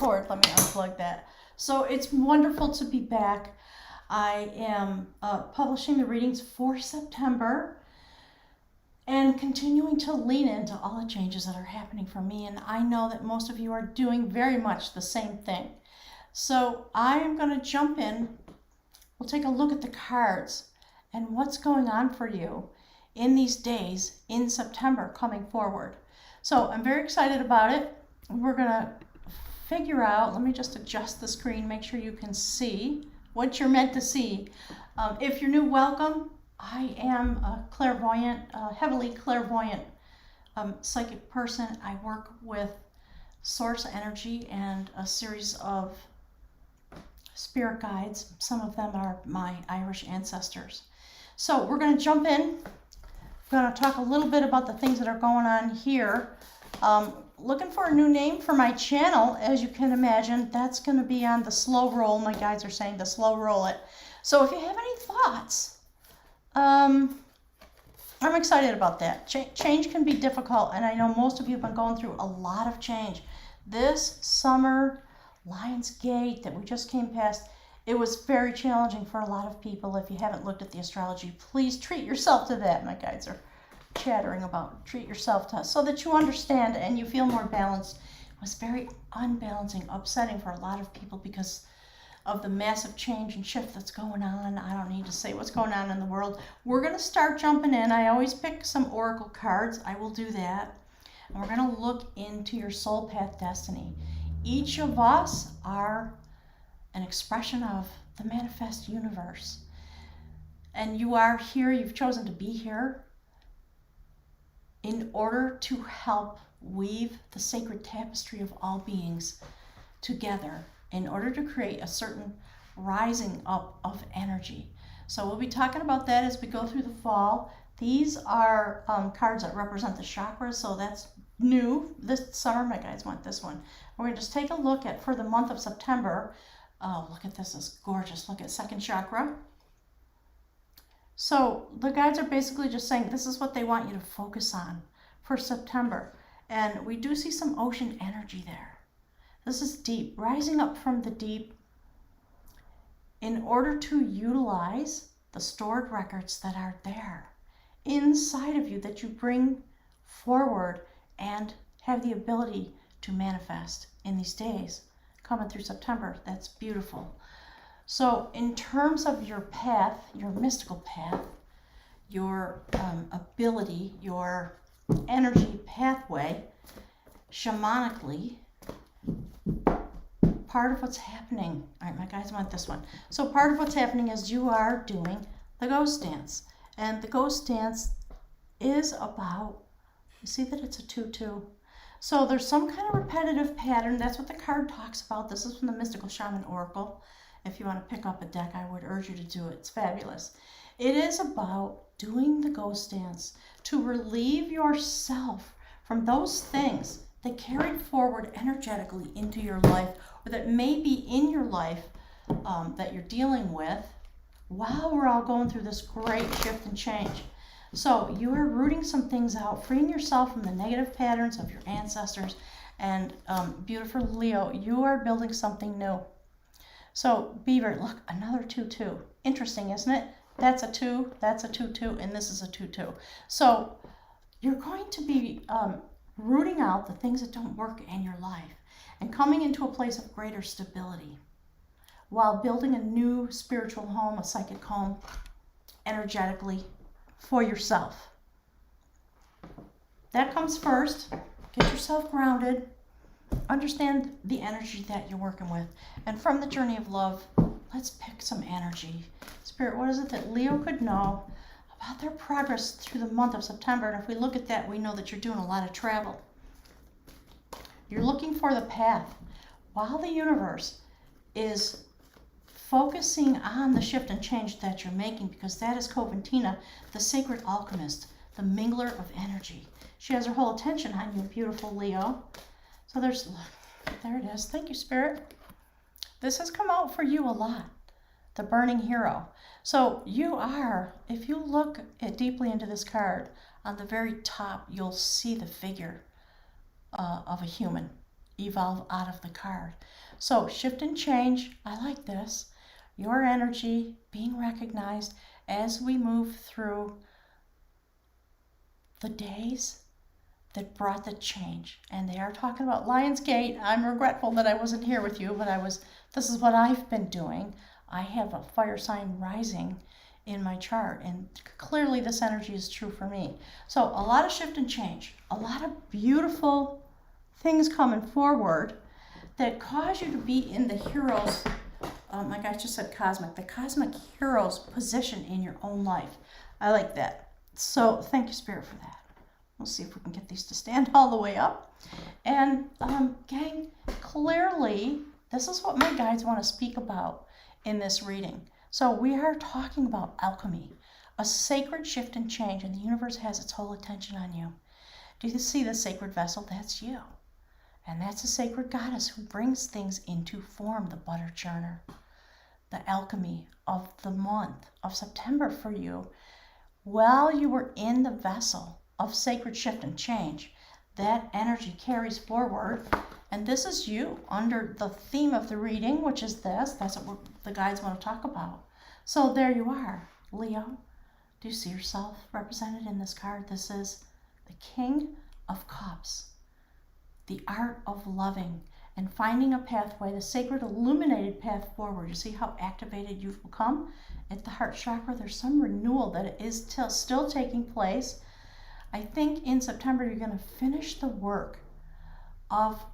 cord. Let me unplug that. So it's wonderful to be back. I am publishing the readings for September and continuing to lean into all the changes that are happening for me. And I know that most of you are doing very much the same thing. So I am going to jump in. We'll take a look at the cards and what's going on for you in these days in September coming forward. So I'm very excited about it. We're going to figure out, let me just adjust the screen, make sure you can see what you're meant to see. If you're new, welcome. I am a clairvoyant, heavily clairvoyant psychic person. I work with source energy and a series of spirit guides. Some of them are my Irish ancestors. So we're going to jump in. We're going to talk a little bit about the things that are going on here. Looking for a new name for my channel, as you can imagine. That's going to be on the slow roll. My guides are saying to slow roll it. So if you have any thoughts, I'm excited about that. Change can be difficult, and I know most of you have been going through a lot of change. This summer, Lionsgate that we just came past, it was very challenging for a lot of people. If you haven't looked at the astrology, please treat yourself to that. My guides are chattering about treat yourself to, so that you understand and you feel more balanced. It was very unbalancing, upsetting for a lot of people because of the massive change and shift that's going on. I don't need to say what's going on in the world. We're going to start jumping in. I always pick some oracle cards. I will do that. And we're going to look into your soul path destiny. Each of us are an expression of the manifest universe. And you are here, you've chosen to be here in order to help weave the sacred tapestry of all beings together in order to create a certain rising up of energy. So we'll be talking about that as we go through the fall. These are cards that represent the chakras, so that's new this summer. My guides want this one. We're going to just take a look at, for the month of September, oh, look at this, it's gorgeous. Look at second chakra. So the guides are basically just saying this is what they want you to focus on for September. And we do see some ocean energy there. This is deep, rising up from the deep in order to utilize the stored records that are there inside of you that you bring forward and have the ability to manifest in these days coming through September. That's beautiful. So in terms of your path, your mystical path, your ability, your energy pathway, shamanically, part of what's happening, all right, my guys want this one. So part of what's happening is you are doing the ghost dance. And the ghost dance is about, you see that it's a 2-2. So there's some kind of repetitive pattern. That's what the card talks about. This is from the Mystical Shaman Oracle. If you want to pick up a deck, I would urge you to do it. It's fabulous. It is about doing the ghost dance to relieve yourself from those things that carried forward energetically into your life, or that may be in your life that you're dealing with while we're all going through this great shift and change. So you are rooting some things out, freeing yourself from the negative patterns of your ancestors, and beautiful Leo, you are building something new. So Beaver, look, another 2-2. Interesting, isn't it? That's a 2, that's a 2-2, and this is a 2-2. So you're going to be rooting out the things that don't work in your life and coming into a place of greater stability while building a new spiritual home, a psychic home, energetically for yourself. That comes first. Get yourself grounded. Understand the energy that you're working with. And from the journey of love, let's pick some energy. Spirit, what is it that Leo could know about their progress through the month of September? And if we look at that, we know that you're doing a lot of travel. You're looking for the path. While the universe is focusing on the shift and change that you're making, because that is Coventina, the sacred alchemist, the mingler of energy. She has her whole attention on you, beautiful Leo. So there it is. Thank you, Spirit. This has come out for you a lot, the burning hero. So you are, if you look deeply into this card, on the very top, you'll see the figure of a human. evolve out of the card. So shift and change, I like this. Your energy being recognized as we move through the days that brought the change. And they are talking about Lionsgate. I'm regretful that I wasn't here with you, but this is what I've been doing. I have a fire sign rising in my chart, and clearly this energy is true for me. So a lot of shift and change, a lot of beautiful things coming forward that cause you to be in the hero's, my guy just said cosmic, the cosmic hero's position in your own life. I like that. So thank you, Spirit, for that. We'll see if we can get these to stand all the way up. And gang, clearly this is what my guides want to speak about in this reading. So we are talking about alchemy, a sacred shift and change, and the universe has its whole attention on you. Do you see the sacred vessel? That's you. And that's a sacred goddess who brings things into form, the butter churner. The alchemy of the month of September for you, while you were in the vessel of sacred shift and change, that energy carries forward. And this is you under the theme of the reading, which is this. That's what the guides want to talk about. So there you are, Leo. Do you see yourself represented in this card? This is the King of Cups, the art of loving and finding a pathway, the sacred illuminated path forward. You see how activated you've become at the heart chakra? There's some renewal that is still taking place. I think in September you're going to finish the work of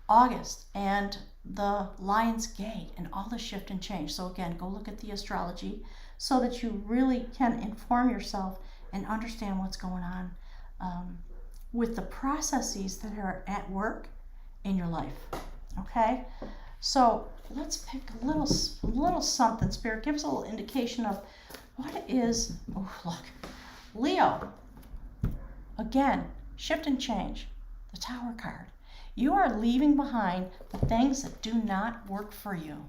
August and the Lion's Gate and all the shift and change. So again, go look at the astrology so that you really can inform yourself and understand what's going on with the processes that are at work in your life. Okay, so let's pick a little something. Spirit, give us a little indication of what is. Oh, look, Leo. Again, shift and change. The Tower card. You are leaving behind the things that do not work for you.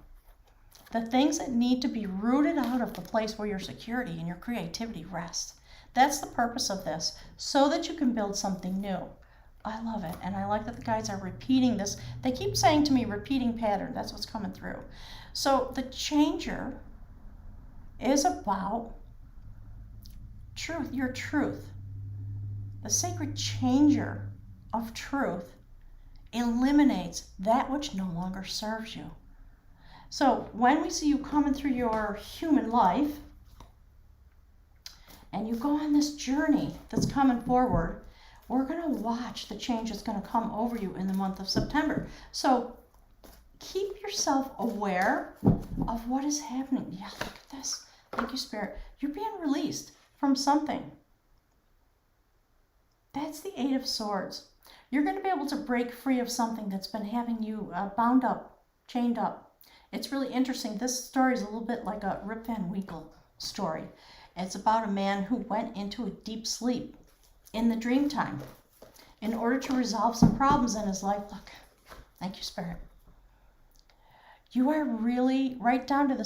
The things that need to be rooted out of the place where your security and your creativity rest. That's the purpose of this, so that you can build something new. I love it, and I like that the guides are repeating this. They keep saying to me, repeating pattern. That's what's coming through. So the changer is about truth, your truth. The sacred changer of truth eliminates that which no longer serves you. So when we see you coming through your human life and you go on this journey that's coming forward, we're going to watch the change that's going to come over you in the month of September. So keep yourself aware of what is happening. Yeah, look at this. Thank you, Spirit. You're being released from something. That's the Eight of Swords. You're going to be able to break free of something that's been having you bound up, chained up. It's really interesting. This story is a little bit like a Rip Van Winkle story. It's about a man who went into a deep sleep in the dream time in order to resolve some problems in his life. Look, thank you, Spirit. You are really right down to the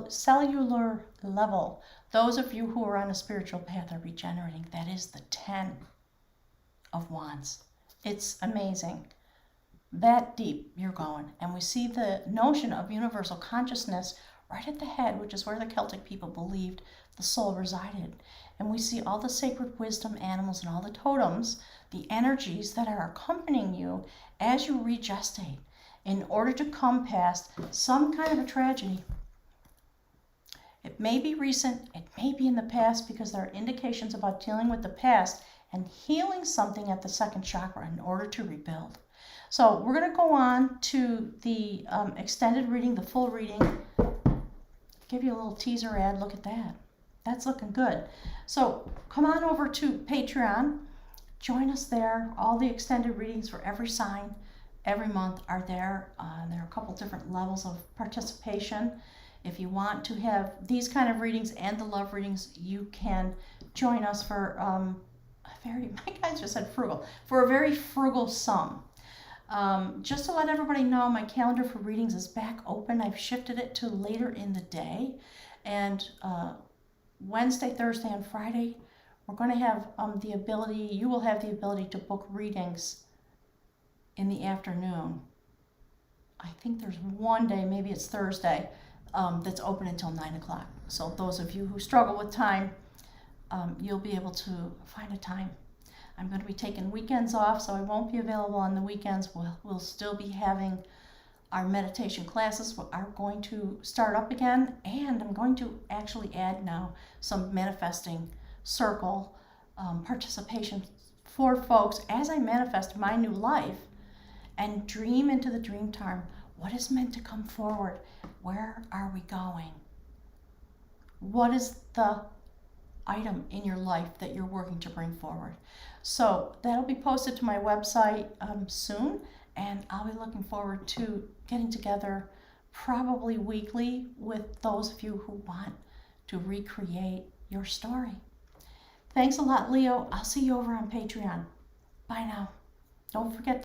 cellular level. Those of you who are on a spiritual path are regenerating. That is the 10 of Wands. It's amazing. That deep you're going. And we see the notion of universal consciousness right at the head, which is where the Celtic people believed the soul resided. And we see all the sacred wisdom animals and all the totems, the energies that are accompanying you as you regestate in order to come past some kind of a tragedy. It may be recent, it may be in the past, because there are indications about dealing with the past and healing something at the second chakra in order to rebuild. So we're going to go on to the extended reading, the full reading. Give you a little teaser ad. Look at that. That's looking good. So come on over to Patreon. Join us there. All the extended readings for every sign every month are there. There are a couple different levels of participation. If you want to have these kind of readings and the love readings, you can join us for my guys just said frugal, for a very frugal sum. Just to let everybody know, my calendar for readings is back open. I've shifted it to later in the day, and Wednesday, Thursday, and Friday, we're going to have you will have the ability to book readings in the afternoon. I think there's one day, maybe it's Thursday, that's open until 9 o'clock. So those of you who struggle with time, you'll be able to find a time. I'm going to be taking weekends off, so I won't be available on the weekends. We'll still be having our meditation classes are going to start up again, and I'm going to actually add now some manifesting circle participation for folks as I manifest my new life and dream into the dream time. What is meant to come forward? Where are we going? What is the item in your life that you're working to bring forward? So that'll be posted to my website soon, and I'll be looking forward to getting together probably weekly with those of you who want to recreate your story. Thanks a lot, Leo. I'll see you over on Patreon. Bye now. Don't forget